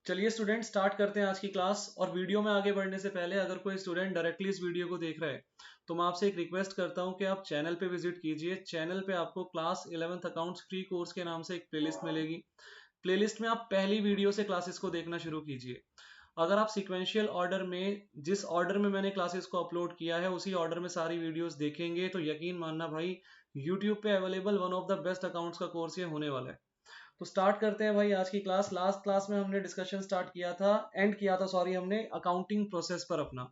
चलिए student start करते हैं आज की क्लास। और वीडियो में आगे बढ़ने से पहले अगर कोई स्टूडेंट डायरेक्टली इस वीडियो को देख रहा है तो मैं आपसे एक रिक्वेस्ट करता हूं कि आप चैनल पे विजिट कीजिए। चैनल पे आपको class 11th accounts free course के नाम से एक प्लेलिस्ट मिलेगी। प्लेलिस्ट में आप पहली वीडियो से क्लासेस को देखना शुरू कीजिए। अगर आप सिक्वेंशियल ऑर्डर में जिस ऑर्डर में मैंने क्लासेस को अपलोड किया है उसी ऑर्डर में सारी वीडियोस देखेंगे तो यकीन मानना भाई, यूट्यूब पे available one of the best accounts का कोर्स ये होने वाला है। तो स्टार्ट करते हैं भाई आज की क्लास। लास्ट क्लास में हमने डिस्कशन स्टार्ट किया था, एंड किया था सॉरी, हमने अकाउंटिंग प्रोसेस पर अपना।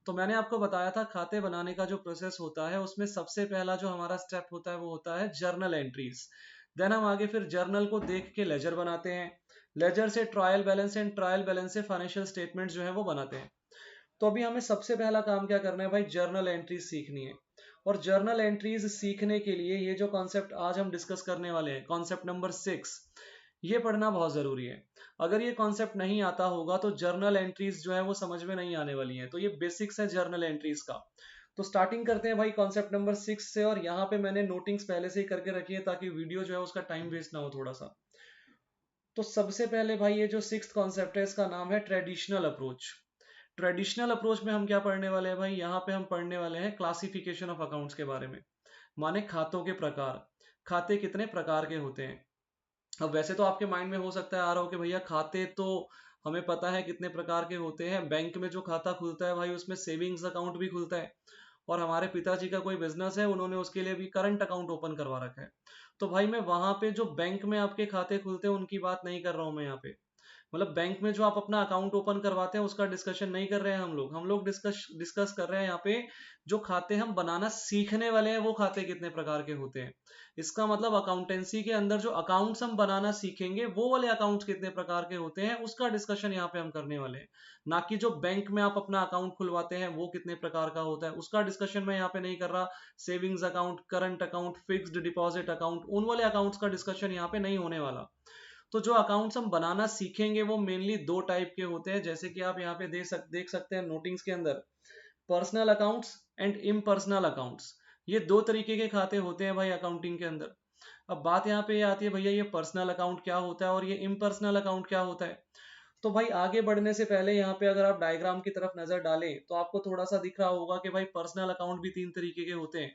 तो मैंने आपको बताया था खाते बनाने का जो प्रोसेस होता है उसमें सबसे पहला जो हमारा स्टेप होता है वो होता है जर्नल एंट्रीज। देन हम आगे फिर जर्नल को देख के लेजर बनाते हैं। लेजर से trial balance, and trial balance से फाइनेंशियल स्टेटमेंट जो है वो बनाते हैं। तो अभी हमें सबसे पहला काम क्या करना है भाई, जर्नल एंट्रीज सीखनी है। और जर्नल एंट्रीज सीखने के लिए ये जो कॉन्सेप्ट आज हम डिस्कस करने वाले हैं, कॉन्सेप्ट नंबर 6, ये पढ़ना बहुत जरूरी है। अगर ये कॉन्सेप्ट नहीं आता होगा तो जर्नल एंट्रीज जो है वो समझ में नहीं आने वाली है। तो ये बेसिक्स है जर्नल एंट्रीज का। तो स्टार्टिंग करते हैं भाई कॉन्सेप्ट नंबर 6 से। और यहाँ पे मैंने नोटिंग्स पहले से ही करके रखी है ताकि वीडियो जो है उसका टाइम वेस्ट ना हो थोड़ा सा। तो सबसे पहले भाई ये जो 6th कॉन्सेप्ट है इसका नाम है ट्रेडिशनल अप्रोच। ट्रेडिशनल अप्रोच में हम क्या पढ़ने वाले हैं भाई, यहाँ पे हम पढ़ने वाले हैं क्लासिफिकेशन ऑफ अकाउंट्स के बारे में। माने खातों के प्रकार, खाते कितने प्रकार के होते हैं। अब वैसे तो आपके माइंड में हो सकता है आ रहा हो कि भैया खाते तो हमें पता है कितने प्रकार के होते हैं। बैंक में जो खाता खुलता है भाई उसमें सेविंग्स अकाउंट भी खुलता है। और हमारे पिताजी का कोई बिजनेस है, उन्होंने उसके लिए भी करंट अकाउंट ओपन करवा रखा है। तो भाई मैं वहां पे जो बैंक में आपके खाते खुलते हैं उनकी बात नहीं कर रहा हूं मैं यहाँ पे। मतलब बैंक में जो आप अपना अकाउंट ओपन करवाते हैं उसका डिस्कशन नहीं कर रहे हैं हम लोग डिस्कस कर रहे हैं यहाँ पे। जो खाते हम बनाना सीखने वाले हैं वो खाते कितने प्रकार के होते हैं। इसका मतलब अकाउंटेंसी के अंदर जो अकाउंट्स हम बनाना सीखेंगे वो वाले अकाउंट्स कितने प्रकार के होते हैं उसका डिस्कशन यहाँ पे हम करने वाले हैं। ना कि जो बैंक में आप अपना अकाउंट खुलवाते हैं वो कितने प्रकार का होता है उसका डिस्कशन मैं यहाँ पे नहीं कर रहा। Savings account, current account, fixed deposit account, उन वाले अकाउंट्स का डिस्कशन यहाँ पे नहीं होने वाला। तो जो अकाउंट्स हम बनाना सीखेंगे वो मेनली दो टाइप के होते हैं, जैसे कि आप यहाँ पे देख सकते हैं नोटिंग्स के अंदर। Personal accounts and impersonal accounts, ये दो तरीके के खाते होते हैं भाई अकाउंटिंग के अंदर। अब बात यहाँ पे ये आती है भैया ये पर्सनल अकाउंट क्या होता है और ये इम्पर्सनल अकाउंट क्या होता है। तो भाई आगे बढ़ने से पहले यहाँ पे अगर आप डायग्राम की तरफ नजर डालें तो आपको थोड़ा सा दिख रहा होगा कि भाई पर्सनल अकाउंट भी तीन तरीके के होते हैं।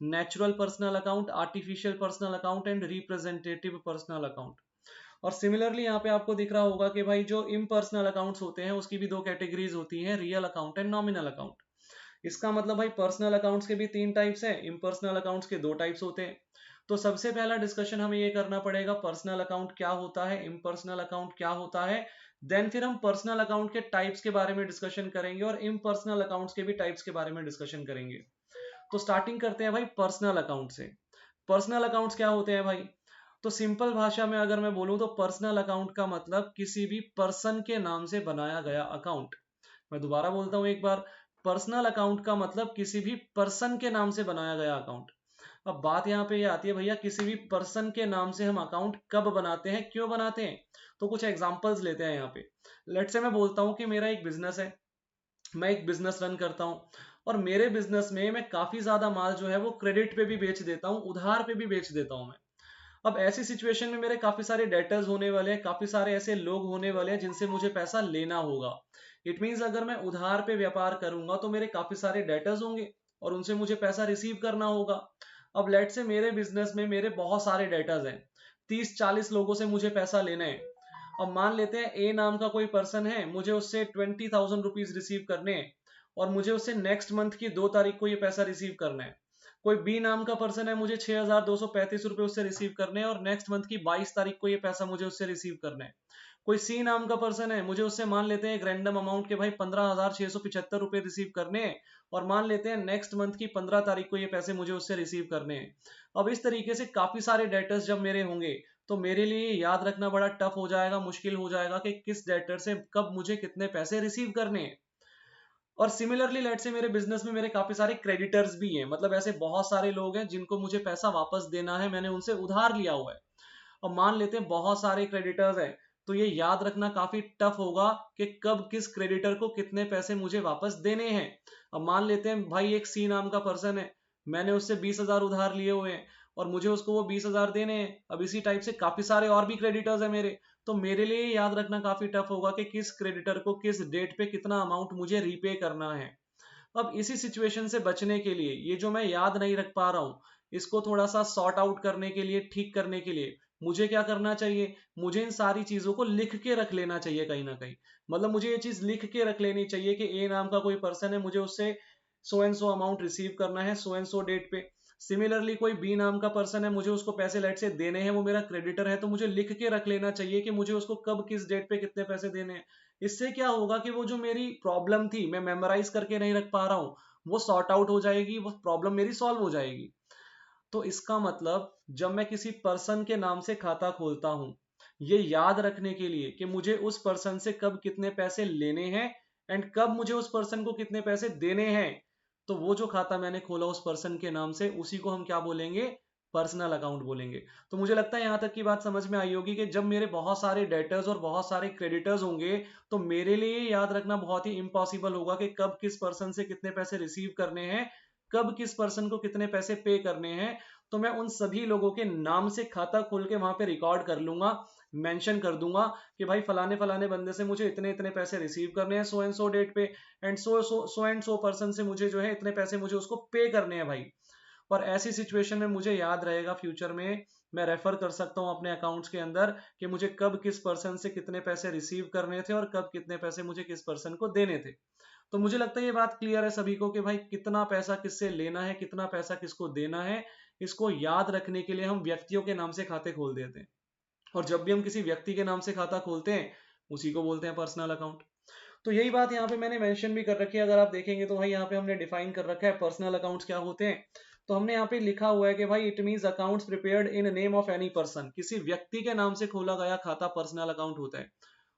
Natural personal account, artificial personal account and representative personal account. और सिमिलरली यहाँ पे आपको दिख रहा होगा कि भाई जो इम्पर्सनल अकाउंट्स होते हैं उसकी भी दो कैटेगरीज होती हैं, real account and nominal account. इसका मतलब भाई पर्सनल अकाउंट्स के भी तीन टाइप्स हैं, इम्पर्सनल अकाउंट्स के दो टाइप्स होते हैं। तो सबसे पहला डिस्कशन हमें ये करना पड़ेगा पर्सनल अकाउंट क्या होता है, इम्पर्सनल अकाउंट क्या होता है। देन फिर हम पर्सनल अकाउंट के टाइप्स के बारे में डिस्कशन करेंगे और इम्पर्सनल अकाउंट्स के भी टाइप्स के बारे में डिस्कशन करेंगे। तो स्टार्टिंग करते हैं भाई पर्सनल अकाउंट से। पर्सनल अकाउंट्स क्या होते हैं भाई, तो सिंपल भाषा में अगर मैं बोलूं तो पर्सनल अकाउंट का मतलब किसी भी पर्सन के नाम से बनाया गया अकाउंट। मैं दोबारा बोलता हूं एक बार, पर्सनल अकाउंट का मतलब किसी भी पर्सन के नाम से बनाया गया अकाउंट। अब बात यहाँ पे ये आती है भैया किसी भी पर्सन के नाम से हम अकाउंट कब बनाते हैं, क्यों बनाते हैं। तो कुछ एग्जांपल्स लेते हैं यहाँ पे। लेट्स से मैं बोलता हूँ कि मेरा एक बिजनेस है, मैं एक बिजनेस रन करता हूँ और मेरे बिजनेस में मैं काफी ज्यादा माल जो है वो क्रेडिट पे भी बेच देता हूँ, उधार पे भी बेच देता हूँ मैं। अब ऐसी सिचुएशन में मेरे काफी सारे डेटर्स होने वाले हैं, काफी सारे ऐसे लोग होने वाले हैं जिनसे मुझे पैसा लेना होगा। इट मींस अगर मैं उधार पे व्यापार करूंगा तो मेरे काफी सारे डेटर्स होंगे और उनसे मुझे पैसा रिसीव करना होगा। अब लेट से मेरे बिजनेस में मेरे बहुत सारे डेटर्स हैं, 30-40 लोगों से मुझे पैसा लेना है। अब मान लेते हैं ए नाम का कोई पर्सन है, मुझे उससे 20,000 रुपीज रिसीव करने हैं और मुझे उससे नेक्स्ट मंथ की 2 तारीख को ये पैसा रिसीव करना है। कोई बी नाम का पर्सन है, मुझे 6,235 रुपए उससे रिसीव करने हैं और नेक्स्ट मंथ की 22 तारीख को ये पैसा मुझे उससे रिसीव करना है। कोई सी नाम का पर्सन है, मुझे उससे मान लेते हैं एक रैंडम अमाउंट के भाई 15,675 रुपए रिसीव करने हैं और मान लेते हैं नेक्स्ट मंथ की 15 तारीख को ये पैसे मुझे उससे रिसीव करने हैं। अब इस तरीके से काफी सारे डेटर्स जब मेरे होंगे तो मेरे लिए याद रखना बड़ा टफ हो जाएगा, मुश्किल हो जाएगा कि किस डेटर से कब मुझे कितने पैसे रिसीव करने हैं। और सिमिलरली लेट से मेरे बिजनेस में मेरे काफी सारे क्रेडिटर्स भी हैं, मतलब ऐसे बहुत सारे लोग हैं जिनको मुझे पैसा वापस देना है, मैंने उनसे उधार लिया हुआ है। अब मान लेते हैं बहुत सारे क्रेडिटर्स हैं, तो ये याद रखना काफी टफ होगा कि कब किस क्रेडिटर को कितने पैसे मुझे वापस देने हैं। अब मान लेते हैं भाई एक सी नाम का पर्सन है, मैंने उससे 20,000 उधार लिए हुए हैं और मुझे उसको वो 20,000 देने हैं। अब इसी टाइप से काफी सारे और भी क्रेडिटर्स है मेरे, तो मेरे लिए याद रखना काफी टफ होगा कि किस क्रेडिटर को किस डेट पे कितना अमाउंट मुझे रीपे करना है। अब इसी सिचुएशन से बचने के लिए, ये जो मैं याद नहीं रख पा रहा हूँ, इसको थोड़ा सा सॉर्ट आउट करने के लिए, ठीक करने के लिए मुझे क्या करना चाहिए, मुझे इन सारी चीजों को लिख के रख लेना चाहिए कहीं ना कहीं। मतलब मुझे ये चीज लिख के रख लेनी चाहिए कि ए नाम का कोई पर्सन है, मुझे उससे so and so amount receive करना है सो एंड सो डेट पे। सिमिलरली कोई बी नाम का पर्सन है, मुझे उसको पैसे लेट से देने हैं, वो मेरा क्रेडिटर है, तो मुझे लिख के रख लेना चाहिए कि मुझे उसको कब किस डेट पे कितने पैसे देने हैं। इससे क्या होगा कि वो जो मेरी प्रॉब्लम थी, मैं मेमोराइज करके नहीं रख पा रहा हूँ, वो सॉर्ट आउट हो जाएगी, वो प्रॉब्लम मेरी सॉल्व हो जाएगी। तो इसका मतलब जब मैं किसी पर्सन के नाम से खाता खोलता हूं, ये याद रखने के लिए कि मुझे उस पर्सन से कब कितने पैसे लेने हैं एंड कब मुझे उस पर्सन को कितने पैसे देने हैं, तो वो जो खाता मैंने खोला उस पर्सन के नाम से, उसी को हम क्या बोलेंगे, पर्सनल अकाउंट बोलेंगे। तो मुझे लगता है यहां तक की बात समझ में आई होगी कि जब मेरे बहुत सारे डेटर्स और बहुत सारे क्रेडिटर्स होंगे, तो मेरे लिए याद रखना बहुत ही इम्पॉसिबल होगा कि कब किस पर्सन से कितने पैसे रिसीव करने हैं, कब किस पर्सन को कितने पैसे पे करने हैं। तो मैं उन सभी लोगों के नाम से खाता खोल के वहां पे रिकॉर्ड कर लूंगा, मेंशन कर दूंगा कि भाई फलाने फलाने बंदे से मुझे इतने इतने पैसे रिसीव करने हैं सो एंड सो डेट पे, and so and so person से मुझे जो है इतने पैसे मुझे उसको पे करने हैं भाई। और ऐसी सिचुएशन में मुझे याद रहेगा फ्यूचर में, मैं रेफर कर सकता हूं अपने अकाउंट्स के अंदर कि मुझे कब किस पर्सन से कितने पैसे रिसीव करने थे और कब कितने पैसे मुझे किस पर्सन को देने थे। तो मुझे लगता है ये बात क्लियर है सभी को कि भाई कितना पैसा किससे लेना है, कितना पैसा किसको देना है, इसको याद रखने के लिए हम व्यक्तियों के नाम से खाते खोल देते हैं। और जब भी हम किसी व्यक्ति के नाम से खाता खोलते हैं, उसी को बोलते हैं पर्सनल अकाउंट। तो यही बात यहाँ पे मैंने मेंशन भी कर रखी है, अगर आप देखेंगे तो भाई यहाँ पे हमने डिफाइन कर रखा है पर्सनल अकाउंट्स क्या होते हैं। तो हमने यहाँ पे लिखा हुआ है कि भाई it means accounts prepared in name of any person, किसी व्यक्ति के नाम से खोला गया खाता पर्सनल अकाउंट होता है।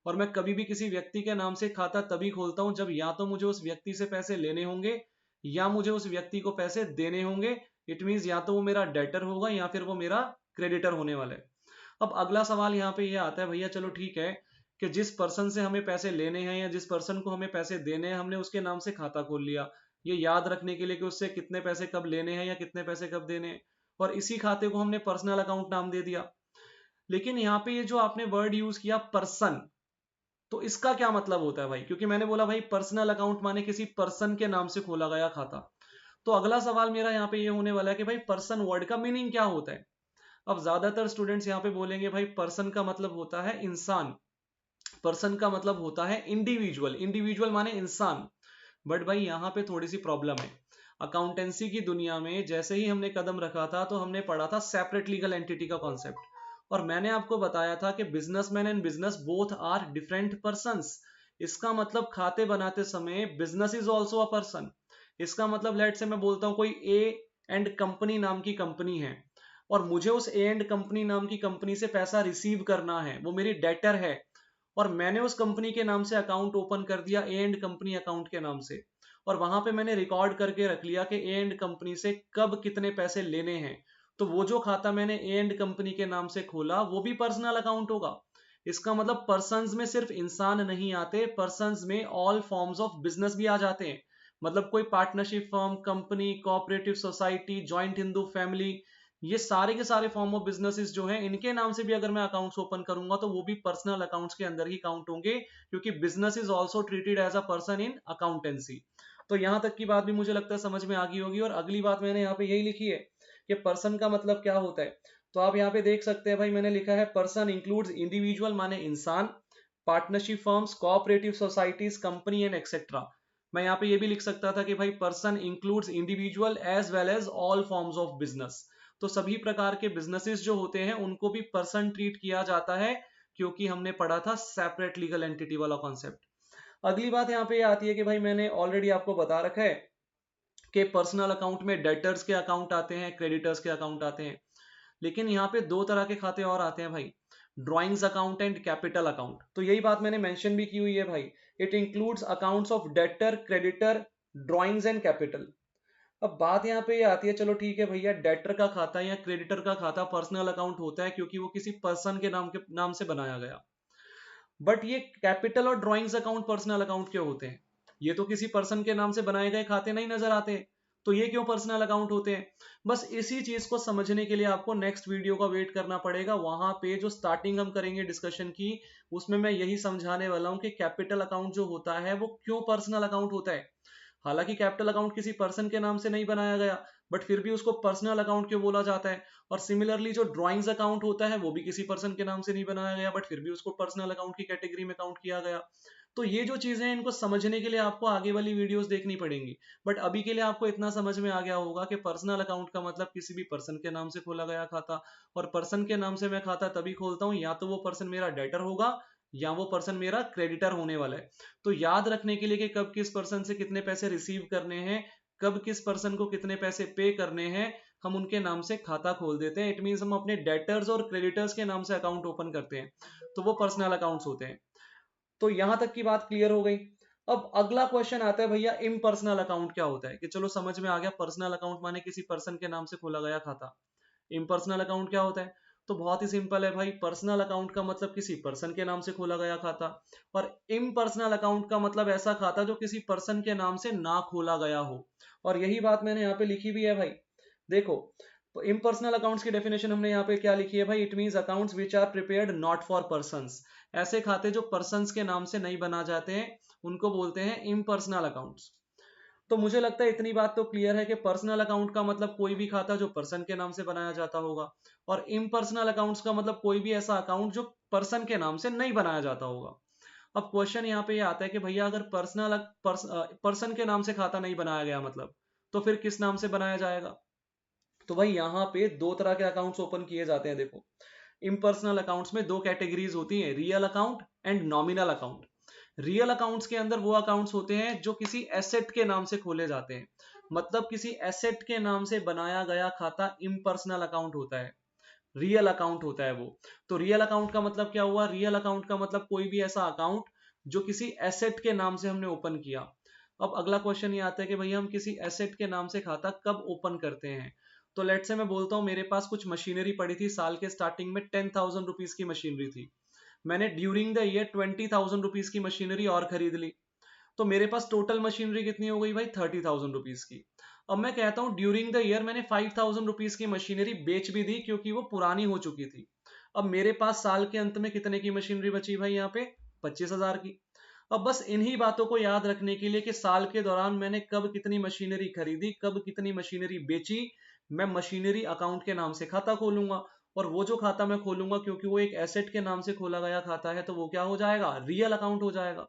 और मैं कभी भी किसी व्यक्ति के नाम से खाता तभी खोलता हूं जब या तो मुझे उस व्यक्ति से पैसे लेने होंगे या मुझे उस व्यक्ति को पैसे देने होंगे। इट मींस या तो वो मेरा डेटर होगा या फिर वो मेरा क्रेडिटर होने वाला है। अब अगला सवाल यहाँ पे ये आता है, भैया चलो ठीक है कि जिस पर्सन से हमें पैसे लेने हैं या जिस पर्सन को हमें पैसे देने हैं, हमने उसके नाम से खाता खोल लिया, ये याद रखने के लिए कि उससे कितने पैसे कब लेने हैं या कितने पैसे कब देने हैं, और इसी खाते को हमने पर्सनल अकाउंट नाम दे दिया। लेकिन यहाँ पे ये जो आपने वर्ड यूज किया पर्सन, तो इसका क्या मतलब होता है भाई, क्योंकि मैंने बोला भाई पर्सनल अकाउंट माने किसी पर्सन के नाम से खोला गया खाता। तो अगला सवाल मेरा यहाँ पे ये होने वाला है कि भाई पर्सन वर्ड का मीनिंग क्या होता है। अब ज्यादातर स्टूडेंट्स यहाँ पे बोलेंगे भाई पर्सन का मतलब होता है इंसान, पर्सन का मतलब होता है इंडिविजुअल, इंडिविजुअल माने इंसान। बट भाई यहाँ पे थोड़ी सी प्रॉब्लम है। अकाउंटेंसी की दुनिया में जैसे ही हमने कदम रखा था तो हमने पढ़ा था सेपरेट लीगल एंटिटी का कॉन्सेप्ट, और मैंने आपको बताया था कि businessman and business both are different persons. इसका मतलब खाते बनाते समय business is also a person. इसका मतलब लेट से मैं बोलता हूं कोई ए एंड कंपनी नाम की कंपनी है, और मुझे उस ए एंड कंपनी नाम की कंपनी से पैसा रिसीव करना है, वो मेरी डेटर है, और मैंने उस कंपनी के नाम से अकाउंट ओपन कर दिया ए एंड कंपनी अकाउंट के नाम से, और वहां पे मैंने रिकॉर्ड करके रख लिया कि ए एंड कंपनी से कब कितने पैसे लेने हैं। तो वो जो खाता मैंने ए एंड कंपनी के नाम से खोला वो भी पर्सनल अकाउंट होगा। इसका मतलब पर्सन्स में सिर्फ इंसान नहीं आते, पर्सन्स में ऑल फॉर्म्स ऑफ बिजनेस भी आ जाते हैं। मतलब कोई partnership firm, company, cooperative society, joint Hindu family, ये सारे के सारे फॉर्म ऑफ बिजनेसेस जो हैं, इनके नाम से भी अगर मैं अकाउंट्स ओपन करूंगा तो वो भी पर्सनल अकाउंट्स के अंदर ही काउंट होंगे, क्योंकि business is also treated as a person in accountancy. तो यहां तक की बात भी मुझे लगता है समझ में आ गई होगी। और अगली बात मैंने यहाँ पे यही लिखी है कि पर्सन का मतलब क्या होता है। तो आप यहाँ पे देख सकते हैं भाई, मैंने लिखा है पर्सन इंक्लूड्स इंडिविजुअल माने इंसान, partnership firms, cooperative societies, company and etcetera. मैं यहाँ पे ये भी लिख सकता था कि भाई person includes individual as well as all forms of business. तो सभी प्रकार के बिजनेसेस जो होते हैं उनको भी पर्सन ट्रीट किया जाता है, क्योंकि हमने पढ़ा था सेपरेट लीगल एंटिटी वाला कॉन्सेप्ट। अगली बात यहाँ पे आती है कि भाई मैंने ऑलरेडी आपको बता रखा है कि पर्सनल अकाउंट में डेटर्स के अकाउंट आते हैं, क्रेडिटर्स के अकाउंट आते हैं। लेकिन यहाँ पे दो तरह के खाते और आते हैं भाई, drawings account and capital account. तो यही बात मैंने मेंशन भी की हुई है भाई, it includes accounts of debtor, creditor, drawings and capital. अब बात यहाँ पे ये आती है, चलो ठीक है भैया, डेटर का खाता या क्रेडिटर का खाता पर्सनल अकाउंट होता है क्योंकि वो किसी पर्सन के नाम से बनाया गया। बट ये कैपिटल और ड्रॉइंग्स अकाउंट पर्सनल अकाउंट क्यों होते हैं? ये तो किसी पर्सन के नाम से बनाए गए खाते नहीं नजर आते। तो ये क्यों पर्सनल अकाउंट होते हैं? बस इसी चीज को समझने के लिए आपको नेक्स्ट वीडियो का वेट करना पड़ेगा। वहां पे जो स्टार्टिंग हम करेंगे डिस्कशन की, उसमें मैं यही समझाने वाला हूं कि कैपिटल अकाउंट जो होता है वो क्यों पर्सनल अकाउंट होता है। हालांकि कैपिटल अकाउंट किसी पर्सन के नाम से नहीं बनाया गया, बट फिर भी उसको पर्सनल अकाउंट क्यों बोला जाता है। और सिमिलरली जो ड्राइंग्स अकाउंट होता है वो भी किसी पर्सन के नाम से नहीं बनाया गया, बट फिर भी उसको पर्सनल अकाउंट की कैटेगरी में काउंट किया गया। तो ये जो चीजें हैं इनको समझने के लिए आपको आगे वाली वीडियोस देखनी पड़ेंगी। बट अभी के लिए आपको इतना समझ में आ गया होगा कि पर्सनल अकाउंट का मतलब किसी भी पर्सन के नाम से खोला गया खाता। और पर्सन के नाम से मैं खाता तभी खोलता हूँ, या तो वो पर्सन मेरा डेटर होगा या वो पर्सन मेरा क्रेडिटर होने वाला है। तो याद रखने के लिए कि कब किस पर्सन से कितने पैसे रिसीव करने हैं, कब किस पर्सन को कितने पैसे पे करने हैं, हम उनके नाम से खाता खोल देते हैं। इट मीन्स हम अपने डेटर्स और क्रेडिटर्स के नाम से अकाउंट ओपन करते हैं, तो वो पर्सनल अकाउंट्स होते हैं। तो यहां तक की बात क्लियर हो गई। अब अगला क्वेश्चन आता है, भैया इम्पर्सनल अकाउंट क्या होता है? कि चलो समझ में आ गया, पर्सनल अकाउंट माने किसी पर्सन के नाम से खोला गया खाता। इम्पर्सनल अकाउंट क्या होता है? तो बहुत ही सिंपल है भाई, पर्सनल अकाउंट का मतलब किसी पर्सन के नाम से खोला गया खाता, और इम्पर्सनल अकाउंट का मतलब ऐसा खाता जो किसी पर्सन के नाम से ना खोला गया हो। और यही बात मैंने यहाँ पे लिखी भी है भाई, देखो। इम्पर्सनल अकाउंट्स की डेफिनेशन हमने यहाँ पे क्या लिखी है भाई? It means accounts which are prepared not for persons. ऐसे खाते जो पर्संस के नाम से नहीं बना जाते हैं उनको बोलते हैं इम्पर्सनल अकाउंट्स। तो मुझे लगता है इतनी बात तो क्लियर है कि पर्सनल अकाउंट का मतलब कोई भी खाता जो पर्सन के नाम से बनाया जाता होगा, और इम्पर्सनल अकाउंट्स का मतलब कोई भी ऐसा अकाउंट जो पर्सन के नाम से नहीं बनाया जाता होगा। अब क्वेश्चन यहाँ पे ये आता है कि भैया अगर पर्सन के नाम से खाता नहीं बनाया गया मतलब, तो फिर किस नाम से बनाया जाएगा? तो भाई यहाँ पे दो तरह के अकाउंट्स ओपन किए जाते हैं। देखो, इम्पर्सनल अकाउंट्स में दो कैटेगरीज होती हैं, real account and nominal account. Real accounts के अंदर वो अकाउंट्स होते हैं जो किसी एसेट के नाम से खोले जाते हैं, मतलब किसी एसेट के नाम से बनाया गया खाता इम्पर्सनल अकाउंट होता है, रियल अकाउंट होता है वो। तो रियल अकाउंट का मतलब क्या हुआ? रियल अकाउंट का मतलब कोई भी ऐसा अकाउंट जो किसी एसेट के नाम से हमने ओपन किया। अब अगला क्वेश्चन ये आता है कि भैया हम किसी एसेट के नाम से खाता कब ओपन करते हैं? तो लेट से मैं बोलता हूँ मेरे पास कुछ मशीनरी पड़ी थी, साल के स्टार्टिंग में 10,000 रुपीज की मशीनरी थी। मैंने ड्यूरिंग द ईयर 20,000 रुपीज की मशीनरी और खरीद ली, तो मेरे पास टोटल मशीनरी कितनी हो गई भाई? 30,000 रुपीज की। अब मैं कहता हूं ड्यूरिंग द ईयर मैंने 5,000 रुपीज की मशीनरी बेच भी दी क्योंकि वो पुरानी हो चुकी थी। अब मेरे पास साल के अंत में कितने की मशीनरी बची भाई? यहाँ पे 25,000 की। अब बस इन्हीं बातों को याद रखने के लिए कि साल के दौरान मैंने कब कितनी मशीनरी खरीदी, कब कितनी मशीनरी बेची, मैं मशीनरी अकाउंट के नाम से खाता खोलूंगा। और वो जो खाता मैं खोलूंगा, क्योंकि वो एक एसेट के नाम से खोला गया खाता है, तो वो क्या हो जाएगा? रियल अकाउंट हो जाएगा।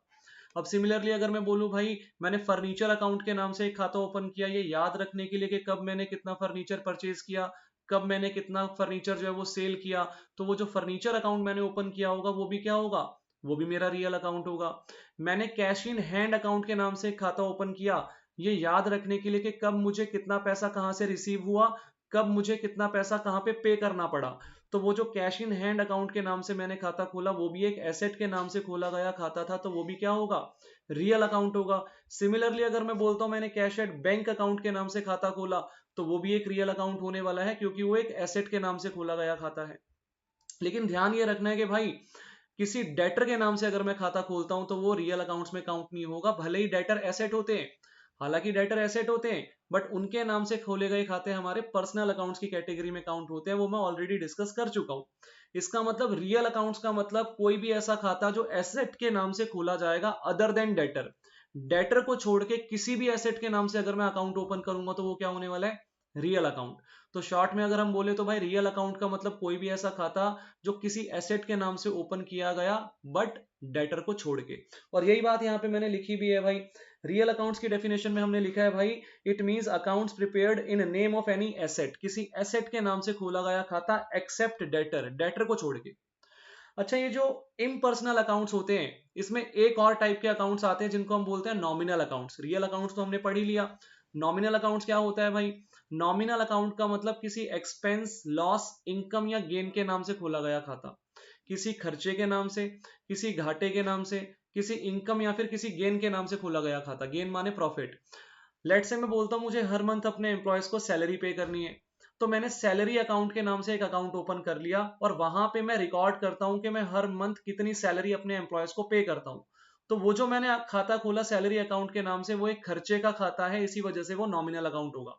अब सिमिलरली अगर मैं बोलूं भाई मैंने फर्नीचर अकाउंट के नाम से एक खाता ओपन किया, ये याद रखने के लिए कि कब मैंने कितना फर्नीचर परचेज किया, कब मैंने कितना फर्नीचर जो है वो सेल किया, तो वो जो फर्नीचर अकाउंट मैंने ओपन किया होगा वो भी क्या होगा? वो भी मेरा रियल अकाउंट होगा। मैंने कैश इन हैंड अकाउंट के नाम से एक खाता ओपन किया, ये याद रखने के लिए कि कब मुझे कितना पैसा कहां से रिसीव हुआ, कब मुझे कितना पैसा कहां पे पे करना पड़ा, तो वो जो कैश इन हैंड अकाउंट के नाम से मैंने खाता खोला वो भी एक एसेट के नाम से खोला गया खाता था, तो वो भी क्या होगा? रियल अकाउंट होगा। सिमिलरली अगर मैं बोलता हूं मैंने कैश एट बैंक अकाउंट के नाम से खाता खोला, तो वो भी एक रियल अकाउंट होने वाला है क्योंकि वो एक एसेट के नाम से खोला गया खाता है। लेकिन ध्यान ये रखना है कि भाई किसी डेटर के नाम से अगर मैं खाता खोलता हूं तो वो रियल अकाउंट्स में काउंट नहीं होगा, भले ही डेटर एसेट होते हैं। हालांकि डेटर एसेट होते हैं, बट उनके नाम से खोले गए खाते हमारे पर्सनल अकाउंट्स की कैटेगरी में काउंट होते हैं, वो मैं ऑलरेडी डिस्कस कर चुका हूं। इसका मतलब रियल अकाउंट्स का मतलब कोई भी ऐसा खाता जो एसेट के नाम से खोला जाएगा अदर देन डेटर। डेटर को छोड़ के किसी भी एसेट के नाम से अगर मैं अकाउंट ओपन करूंगा तो वो क्या होने वाला है? Real account. तो शॉर्ट में अगर हम बोले तो भाई रियल अकाउंट का मतलब कोई भी ऐसा खाता जो किसी एसेट के नाम से ओपन किया गया बट डेटर को छोड़ के। और यही बात यहाँ पे मैंने लिखी भी है भाई, रियल अकाउंट्स की डेफिनेशन में हमने लिखा है भाई, it means accounts prepared in name of any asset, किसी एसेट के नाम से खोला गया खाता एक्सेप्ट डेटर, डेटर को छोड़ के। अच्छा, ये जो इम्पर्सनल अकाउंट्स होते हैं इसमें एक और टाइप के अकाउंट्स आते हैं जिनको हम बोलते हैं नॉमिनल अकाउंट्स। रियल अकाउंट्स तो हमने पढ़ ही लिया। नॉमिनल अकाउंट्स क्या होता है भाई? नॉमिनल अकाउंट का मतलब किसी एक्सपेंस, लॉस, इनकम या गेन के नाम से खोला गया खाता, किसी खर्चे के नाम से, किसी घाटे के नाम से, किसी इनकम या फिर किसी गेन के नाम से खोला गया खाता। गेन माने प्रॉफिट। लेट से मैं बोलता हूं मुझे हर मंथ अपने एम्प्लॉयज को सैलरी पे करनी है, तो मैंने सैलरी अकाउंट के नाम से एक अकाउंट ओपन कर लिया और वहां पे मैं रिकॉर्ड करता हूं कि मैं हर मंथ कितनी सैलरी अपने एम्प्लॉयज को पे करता हूं। तो वो जो मैंने खाता खोला सैलरी अकाउंट के नाम से, वो एक खर्चे का खाता है, इसी वजह से वो नॉमिनल अकाउंट होगा।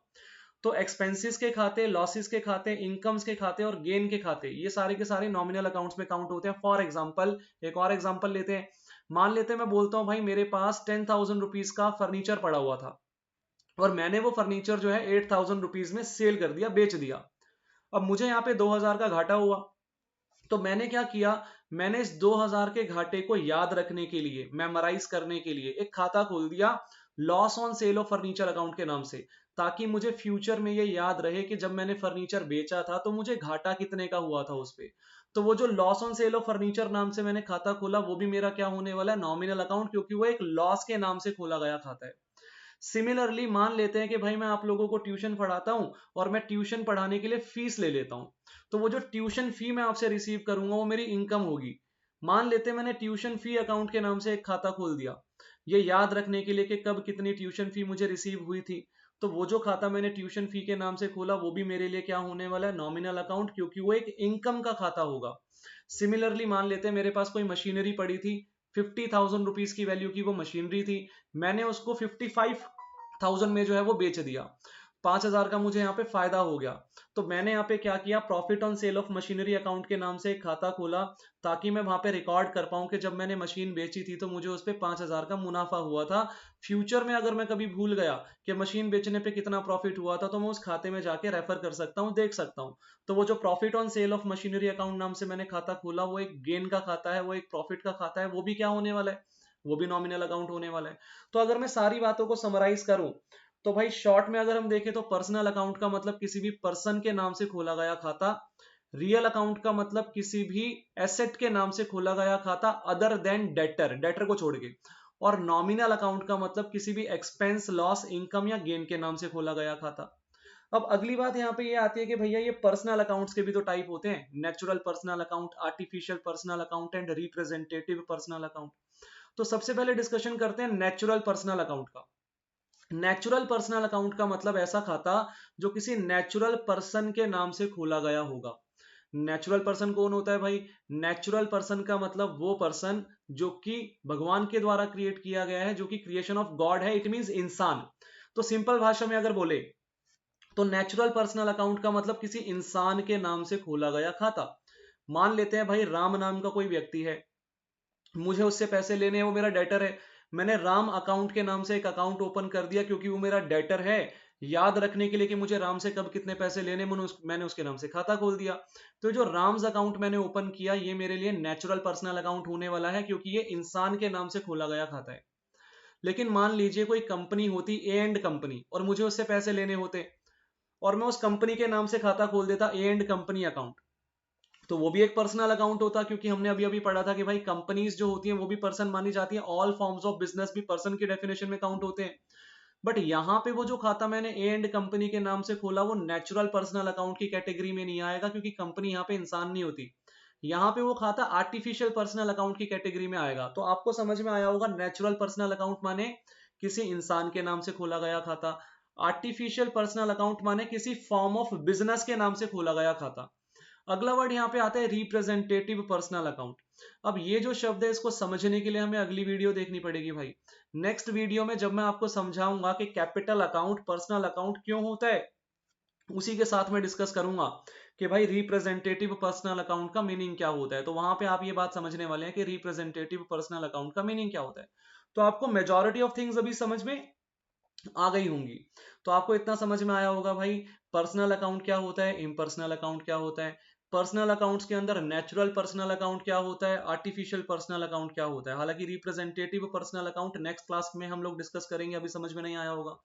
तो एक्सपेंसेस के खाते, लॉसेस के खाते, इनकम्स के खाते और गेन के खाते, ये सारे के सारे नॉमिनल अकाउंट्स में काउंट होते हैं। फॉर एग्जांपल, एक और एग्जांपल लेते हैं। मान लेते हैं मैं बोलता हूं भाई मेरे पास 10,000 रुपीज का फर्नीचर पड़ा हुआ था और मैंने वो फर्नीचर जो है 8,000 रुपीज में सेल कर दिया, बेच दिया। अब मुझे यहाँ पे 2,000 का घाटा हुआ। तो मैंने क्या किया, मैंने इस 2,000 के घाटे को याद रखने के लिए, मेमोराइज करने के लिए एक खाता खोल दिया loss on sale of furniture account के नाम से, ताकि मुझे फ्यूचर में ये याद रहे कि जब मैंने फर्नीचर बेचा था तो मुझे घाटा कितने का हुआ था उस पे। तो वो जो loss on sale of furniture नाम से मैंने खाता खोला, वो भी मेरा क्या होने वाला है, नॉमिनल अकाउंट, क्योंकि वो एक लॉस के नाम से खोला गया खाता है। सिमिलरली मान लेते हैं कि भाई मैं आप लोगों को ट्यूशन पढ़ाता हूं और मैं ट्यूशन पढ़ाने के लिए फीस ले लेता हूं। तो वो जो ट्यूशन फी मैं आपसे रिसीव करूंगा वो मेरी इनकम होगी। मान लेते हैं मैंने ट्यूशन फी अकाउंट के नाम से एक खाता खोल दिया, ये याद रखने के लिए कि कब कितनी ट्यूशन फी मुझे रिसीव हुई थी। तो वो जो खाता मैंने ट्यूशन फी के नाम से खोला, वो भी मेरे लिए क्या होने वाला है, नॉमिनल अकाउंट, क्योंकि वो एक इनकम का खाता होगा। सिमिलरली मान लेते हैं मेरे पास कोई मशीनरी पड़ी थी, 50,000 रुपीज की वैल्यू की वो मशीनरी थी, मैंने उसको 55,000 में जो है वो बेच दिया, 5,000 का मुझे यहाँ पे फायदा हो गया। तो मैंने यहाँ पे क्या किया, profit on sale of machinery account के नाम से एक खाता खोला, ताकि मैं वहां पे रिकॉर्ड कर पाऊं कि जब मैंने मशीन बेची थी तो मुझे उस पर 5,000 का मुनाफा हुआ था। फ्यूचर में अगर मैं कभी भूल गया कि मशीन बेचने पे कितना प्रॉफिट हुआ था, तो मैं उस खाते में जाके रेफर कर सकता हूँ, देख सकता हूँ। तो वो जो profit on sale of machinery account नाम से मैंने खाता खोला, वो एक गेन का खाता है, वो एक प्रॉफिट का खाता है, वो भी क्या होने वाला है, वो भी नॉमिनल अकाउंट होने वाला है। तो अगर मैं सारी बातों को समराइज करूं, तो भाई शॉर्ट में अगर हम देखें तो पर्सनल अकाउंट का मतलब किसी भी पर्सन के नाम से खोला गया खाता, रियल अकाउंट का मतलब किसी भी एसेट के नाम से खोला गया खाता अदर देन डेटर, डेटर को छोड़ के, और नॉमिनल अकाउंट का मतलब किसी भी एक्सपेंस, लॉस, इनकम या गेन के नाम से खोला गया खाता। अब अगली बात यहाँ पे ये आती है कि भैया ये पर्सनल अकाउंट्स के भी तो टाइप होते हैं, natural personal account, artificial personal account and representative personal account. तो सबसे पहले डिस्कशन करते हैं नेचुरल पर्सनल अकाउंट का। नेचुरल पर्सनल अकाउंट का मतलब ऐसा खाता जो किसी नेचुरल पर्सन के नाम से खोला गया होगा। नेचुरल पर्सन कौन होता है भाई, नेचुरल पर्सन का मतलब वो पर्सन जो कि भगवान के द्वारा क्रिएट किया गया है, जो कि क्रिएशन ऑफ गॉड है, इट मींस इंसान। तो सिंपल भाषा में अगर बोले तो नेचुरल पर्सनल अकाउंट का मतलब किसी इंसान के नाम से खोला गया खाता। मान लेते हैं भाई राम नाम का कोई व्यक्ति है, मुझे उससे पैसे लेने हैं, वो मेरा डेटर है, मैंने राम अकाउंट के नाम से एक अकाउंट ओपन कर दिया क्योंकि वो मेरा डेटर है, याद रखने के लिए कि मुझे राम से कब कितने पैसे लेने, मैंने उसके नाम से खाता खोल दिया। तो जो राम्स अकाउंट मैंने ओपन किया, ये मेरे लिए नेचुरल पर्सनल अकाउंट होने वाला है, क्योंकि ये इंसान के नाम से खोला गया खाता है। लेकिन मान लीजिए कोई कंपनी होती ए एंड कंपनी और मुझे उससे पैसे लेने होते, और मैं उस कंपनी के नाम से खाता खोल देता ए एंड कंपनी अकाउंट, तो वो भी एक पर्सनल अकाउंट होता, क्योंकि हमने अभी अभी पढ़ा था कि भाई कंपनीज जो होती हैं वो भी पर्सन मानी जाती हैं, ऑल फॉर्म्स ऑफ बिजनेस भी पर्सन की डेफिनेशन में काउंट होते हैं। बट यहाँ पे वो जो खाता मैंने ए एंड कंपनी के नाम से खोला, वो नेचुरल पर्सनल अकाउंट की कैटेगरी में नहीं आएगा, क्योंकि कंपनी यहाँ पे इंसान नहीं होती। यहाँ पे वो खाता आर्टिफिशियल पर्सनल अकाउंट की कैटेगरी में आएगा। तो आपको समझ में आया होगा, नेचुरल पर्सनल अकाउंट माने किसी इंसान के नाम से खोला गया खाता, आर्टिफिशियल पर्सनल अकाउंट माने किसी फॉर्म ऑफ बिजनेस के नाम से खोला गया खाता। अगला वर्ड यहाँ पे आता है रिप्रेजेंटेटिव पर्सनल अकाउंट। अब ये जो शब्द है, इसको समझने के लिए हमें अगली वीडियो देखनी पड़ेगी भाई। नेक्स्ट वीडियो में जब मैं आपको समझाऊंगा कि कैपिटल अकाउंट पर्सनल अकाउंट क्यों होता है, उसी के साथ मैं डिस्कस करूंगा कि भाई रिप्रेजेंटेटिव पर्सनल अकाउंट का मीनिंग क्या होता है। तो वहां पे आप ये बात समझने वाले हैं कि रिप्रेजेंटेटिव पर्सनल अकाउंट का मीनिंग क्या होता है। तो आपको मेजॉरिटी ऑफ थिंग्स अभी समझ में आ गई होंगी। तो आपको इतना समझ में आया होगा भाई, पर्सनल अकाउंट क्या होता है, इम्पर्सनल अकाउंट क्या होता है, पर्सनल अकाउंट्स के अंदर नेचुरल पर्सनल अकाउंट क्या होता है, आर्टिफिशियल पर्सनल अकाउंट क्या होता है। हालांकि representative personal account next class में हम लोग डिस्कस करेंगे, अभी समझ में नहीं आया होगा।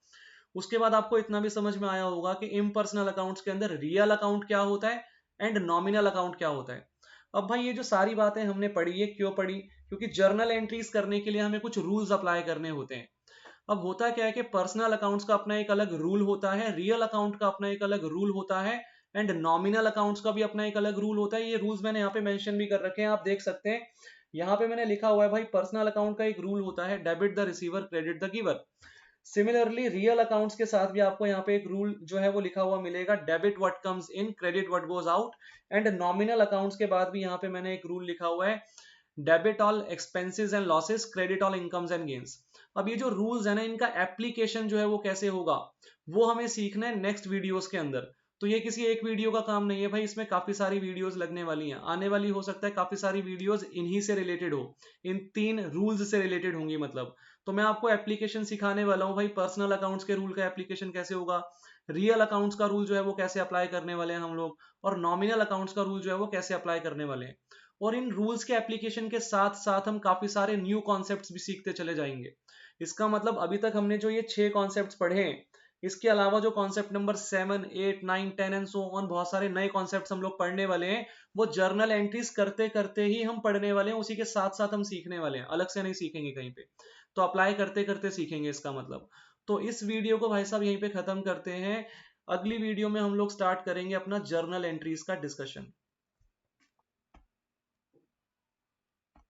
उसके बाद आपको इतना भी समझ में आया होगा कि इम्पर्सनल अकाउंट्स के अंदर रियल अकाउंट क्या होता है एंड नॉमिनल अकाउंट क्या होता है। अब भाई ये जो सारी बातें हमने पढ़ी है, क्यों पढ़ी, क्योंकि जर्नल एंट्रीज करने के लिए हमें कुछ रूल्स अप्लाई करने होते हैं। अब होता क्या है कि पर्सनल अकाउंट्स का अपना एक अलग रूल होता है, रियल अकाउंट का अपना एक अलग रूल होता है, एंड नॉमिनल अकाउंट्स का भी अपना एक अलग रूल होता है। ये रूल्स मैंने यहाँ पे मेंशन भी कर रखे हैं, आप देख सकते हैं। यहाँ पे मैंने लिखा हुआ है भाई, पर्सनल अकाउंट का एक रूल होता है, debit the receiver credit the giver. Similarly real accounts के साथ भी आपको यहाँ पे एक रूल जो है वो लिखा हुआ मिलेगा, debit what comes in credit what goes out. And nominal accounts के बाद भी यहाँ पे मैंने एक रूल लिखा हुआ है, debit all expenses and losses, credit all incomes and gains. अब ये जो रूल्स है ना, इनका एप्लीकेशन जो है वो कैसे होगा, वो हमें सीखना है नेक्स्ट वीडियोस के अंदर। तो ये किसी एक वीडियो का काम नहीं है भाई, इसमें काफी सारी वीडियोस लगने वाली हैं, आने वाली हो सकता है काफी सारी वीडियोस इन्हीं से रिलेटेड हो, इन 3 रूल्स से रिलेटेड होंगी मतलब। तो मैं आपको एप्लीकेशन सिखाने वाला हूँ भाई, पर्सनल अकाउंट्स के रूल का एप्लीकेशन कैसे होगा, रियल अकाउंट्स का रूल जो है वो कैसे अप्लाई करने वाले हैं हम लोग, और नॉमिनल अकाउंट्स का रूल जो है वो कैसे अप्लाई करने वाले हैं। और इन रूल्स के एप्लीकेशन के साथ साथ हम काफी सारे न्यू कॉन्सेप्ट्स भी सीखते चले जाएंगे। इसका मतलब अभी तक हमने जो ये 6 कॉन्सेप्ट्स पढ़े हैं, इसके अलावा जो concept number 7, 8, 9, 10 and so on, बहुत सारे नए कॉन्सेप्ट्स हम लोग पढ़ने वाले हैं। वो जर्नल एंट्रीज करते करते ही हम पढ़ने वाले हैं, उसी के साथ साथ हम सीखने वाले हैं, अलग से नहीं सीखेंगे कहीं पे। तो अप्लाई करते करते सीखेंगे इसका मतलब। तो इस वीडियो को भाई साहब यहीं पे खत्म करते हैं। अगली वीडियो में हम लोग स्टार्ट करेंगे अपना जर्नल एंट्रीज का डिस्कशन।